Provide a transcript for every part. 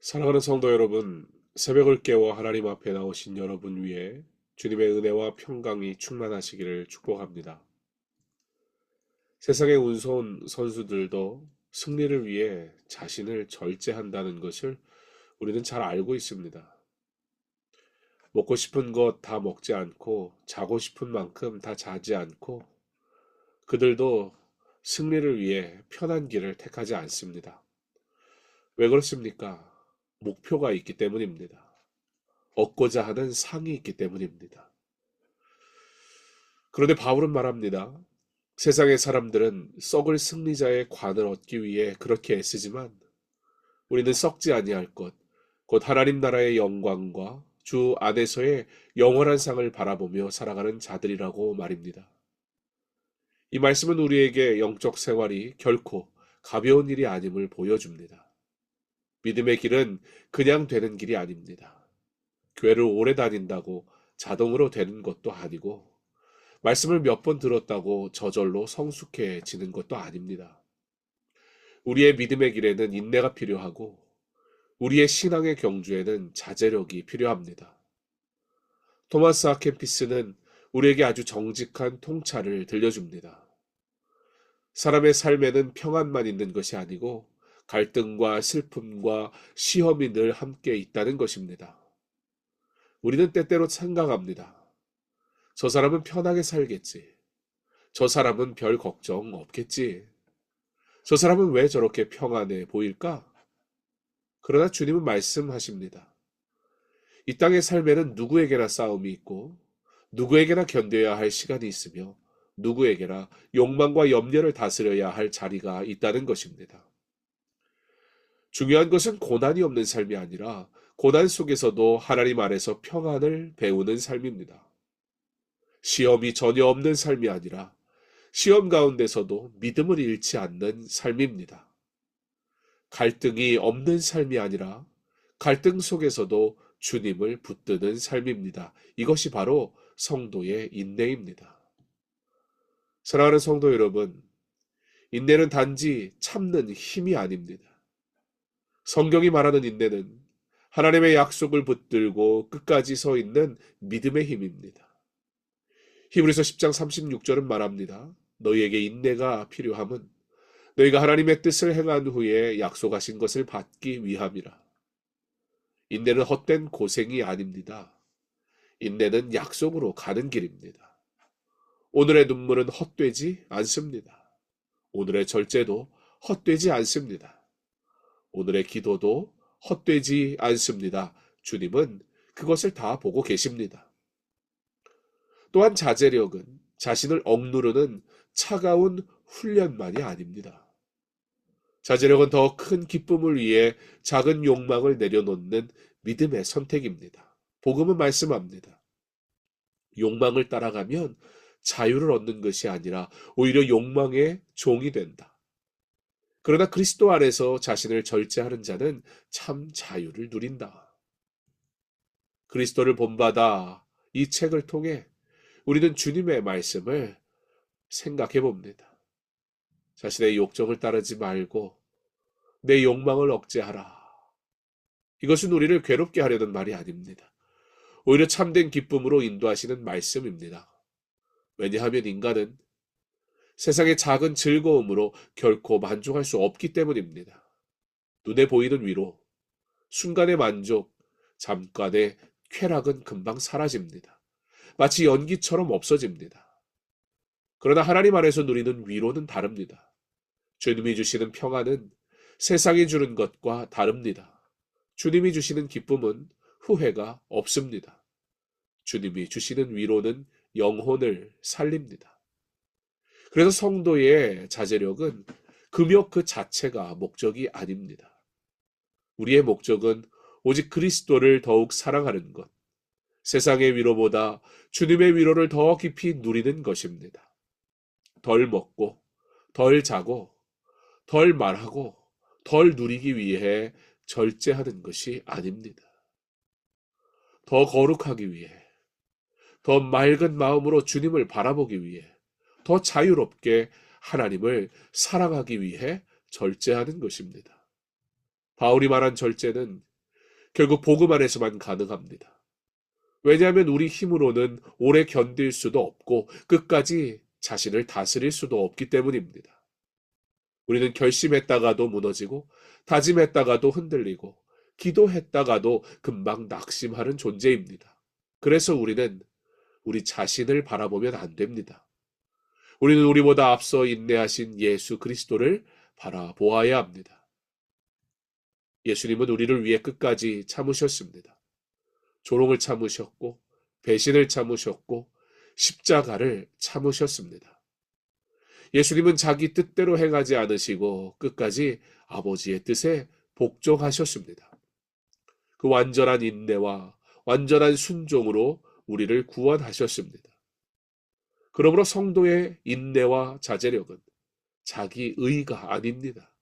사랑하는 성도 여러분, 새벽을 깨워 하나님 앞에 나오신 여러분 위에 주님의 은혜와 평강이 충만하시기를 축복합니다. 세상의 운손 선수들도 승리를 위해 자신을 절제한다는 것을 우리는 잘 알고 있습니다. 먹고 싶은 것 다 먹지 않고 자고 싶은 만큼 다 자지 않고 그들도 승리를 위해 편한 길을 택하지 않습니다. 왜 그렇습니까? 목표가 있기 때문입니다. 얻고자 하는 상이 있기 때문입니다. 그런데 바울은 말합니다. 세상의 사람들은 썩을 승리자의 관을 얻기 위해 그렇게 애쓰지만 우리는 썩지 아니할 것, 곧 하나님 나라의 영광과 주 안에서의 영원한 상을 바라보며 살아가는 자들이라고 말입니다. 이 말씀은 우리에게 영적 생활이 결코 가벼운 일이 아님을 보여줍니다. 믿음의 길은 그냥 되는 길이 아닙니다. 교회를 오래 다닌다고 자동으로 되는 것도 아니고 말씀을 몇 번 들었다고 저절로 성숙해지는 것도 아닙니다. 우리의 믿음의 길에는 인내가 필요하고 우리의 신앙의 경주에는 자제력이 필요합니다. 토마스 아켄피스는 우리에게 아주 정직한 통찰을 들려줍니다. 사람의 삶에는 평안만 있는 것이 아니고 갈등과 슬픔과 시험이 늘 함께 있다는 것입니다. 우리는 때때로 생각합니다. 저 사람은 편하게 살겠지. 저 사람은 별 걱정 없겠지. 저 사람은 왜 저렇게 평안해 보일까? 그러나 주님은 말씀하십니다. 이 땅의 삶에는 누구에게나 싸움이 있고, 누구에게나 견뎌야 할 시간이 있으며, 누구에게나 욕망과 염려를 다스려야 할 자리가 있다는 것입니다. 중요한 것은 고난이 없는 삶이 아니라, 고난 속에서도 하나님 안에서 평안을 배우는 삶입니다. 시험이 전혀 없는 삶이 아니라, 시험 가운데서도 믿음을 잃지 않는 삶입니다. 갈등이 없는 삶이 아니라 갈등 속에서도 주님을 붙드는 삶입니다. 이것이 바로 성도의 인내입니다. 사랑하는 성도 여러분, 인내는 단지 참는 힘이 아닙니다. 성경이 말하는 인내는 하나님의 약속을 붙들고 끝까지 서 있는 믿음의 힘입니다. 히브리서 10장 36절은 말합니다. 너희에게 인내가 필요함은 너희가 하나님의 뜻을 행한 후에 약속하신 것을 받기 위함이라. 인내는 헛된 고생이 아닙니다. 인내는 약속으로 가는 길입니다. 오늘의 눈물은 헛되지 않습니다. 오늘의 절제도 헛되지 않습니다. 오늘의 기도도 헛되지 않습니다. 주님은 그것을 다 보고 계십니다. 또한 자제력은 자신을 억누르는 차가운 훈련만이 아닙니다. 자제력은 더 큰 기쁨을 위해 작은 욕망을 내려놓는 믿음의 선택입니다. 복음은 말씀합니다. 욕망을 따라가면 자유를 얻는 것이 아니라 오히려 욕망의 종이 된다. 그러나 그리스도 안에서 자신을 절제하는 자는 참 자유를 누린다. 그리스도를 본받아 이 책을 통해 우리는 주님의 말씀을 생각해 봅니다. 자신의 욕정을 따르지 말고 내 욕망을 억제하라. 이것은 우리를 괴롭게 하려는 말이 아닙니다. 오히려 참된 기쁨으로 인도하시는 말씀입니다. 왜냐하면 인간은 세상의 작은 즐거움으로 결코 만족할 수 없기 때문입니다. 눈에 보이는 위로, 순간의 만족, 잠깐의 쾌락은 금방 사라집니다. 마치 연기처럼 없어집니다. 그러나 하나님 안에서 누리는 위로는 다릅니다. 주님이 주시는 평안은 세상이 주는 것과 다릅니다. 주님이 주시는 기쁨은 후회가 없습니다. 주님이 주시는 위로는 영혼을 살립니다. 그래서 성도의 자제력은 금욕 그 자체가 목적이 아닙니다. 우리의 목적은 오직 그리스도를 더욱 사랑하는 것, 세상의 위로보다 주님의 위로를 더 깊이 누리는 것입니다. 덜 먹고, 덜 자고, 덜 말하고, 덜 누리기 위해 절제하는 것이 아닙니다. 더 거룩하기 위해, 더 맑은 마음으로 주님을 바라보기 위해, 더 자유롭게 하나님을 사랑하기 위해 절제하는 것입니다. 바울이 말한 절제는 결국 복음 안에서만 가능합니다. 왜냐하면 우리 힘으로는 오래 견딜 수도 없고 끝까지 자신을 다스릴 수도 없기 때문입니다. 우리는 결심했다가도 무너지고 다짐했다가도 흔들리고 기도했다가도 금방 낙심하는 존재입니다. 그래서 우리는 우리 자신을 바라보면 안 됩니다. 우리는 우리보다 앞서 인내하신 예수 그리스도를 바라보아야 합니다. 예수님은 우리를 위해 끝까지 참으셨습니다. 조롱을 참으셨고 배신을 참으셨고 십자가를 참으셨습니다. 예수님은 자기 뜻대로 행하지 않으시고 끝까지 아버지의 뜻에 복종하셨습니다. 그 완전한 인내와 완전한 순종으로 우리를 구원하셨습니다. 그러므로 성도의 인내와 자제력은 자기 의가 아닙니다.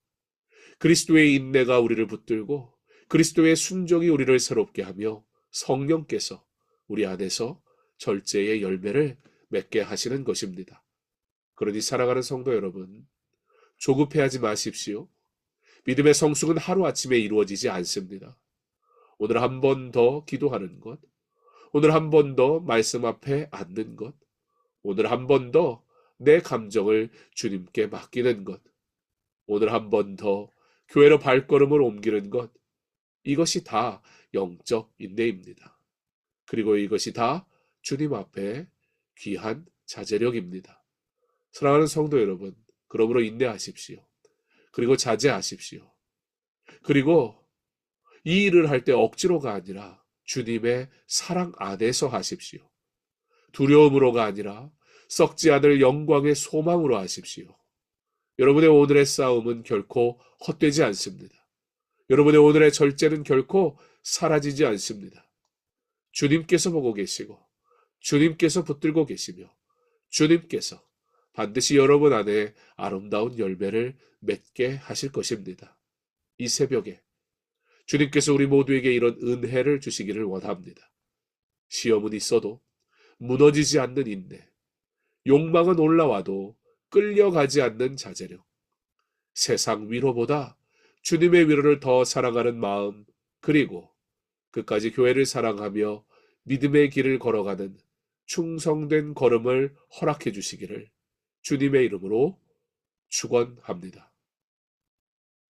그리스도의 인내가 우리를 붙들고 그리스도의 순종이 우리를 새롭게 하며 성령께서 우리 안에서 절제의 열매를 맺게 하시는 것입니다. 그러니 사랑하는 성도 여러분, 조급해하지 마십시오. 믿음의 성숙은 하루아침에 이루어지지 않습니다. 오늘 한 번 더 기도하는 것, 오늘 한 번 더 말씀 앞에 앉는 것, 오늘 한 번 더 내 감정을 주님께 맡기는 것, 오늘 한 번 더 교회로 발걸음을 옮기는 것, 이것이 다 영적 인내입니다. 그리고 이것이 다 주님 앞에 귀한 자제력입니다. 사랑하는 성도 여러분, 그러므로 인내하십시오. 그리고 자제하십시오. 그리고 이 일을 할 때 억지로가 아니라 주님의 사랑 안에서 하십시오. 두려움으로가 아니라 썩지 않을 영광의 소망으로 하십시오. 여러분의 오늘의 싸움은 결코 헛되지 않습니다. 여러분의 오늘의 절제는 결코 사라지지 않습니다. 주님께서 보고 계시고 주님께서 붙들고 계시며 주님께서 반드시 여러분 안에 아름다운 열매를 맺게 하실 것입니다. 이 새벽에 주님께서 우리 모두에게 이런 은혜를 주시기를 원합니다. 시험은 있어도 무너지지 않는 인내, 욕망은 올라와도 끌려가지 않는 자제력, 세상 위로보다 주님의 위로를 더 사랑하는 마음, 그리고 끝까지 교회를 사랑하며 믿음의 길을 걸어가는 충성된 걸음을 허락해 주시기를 주님의 이름으로 축원합니다.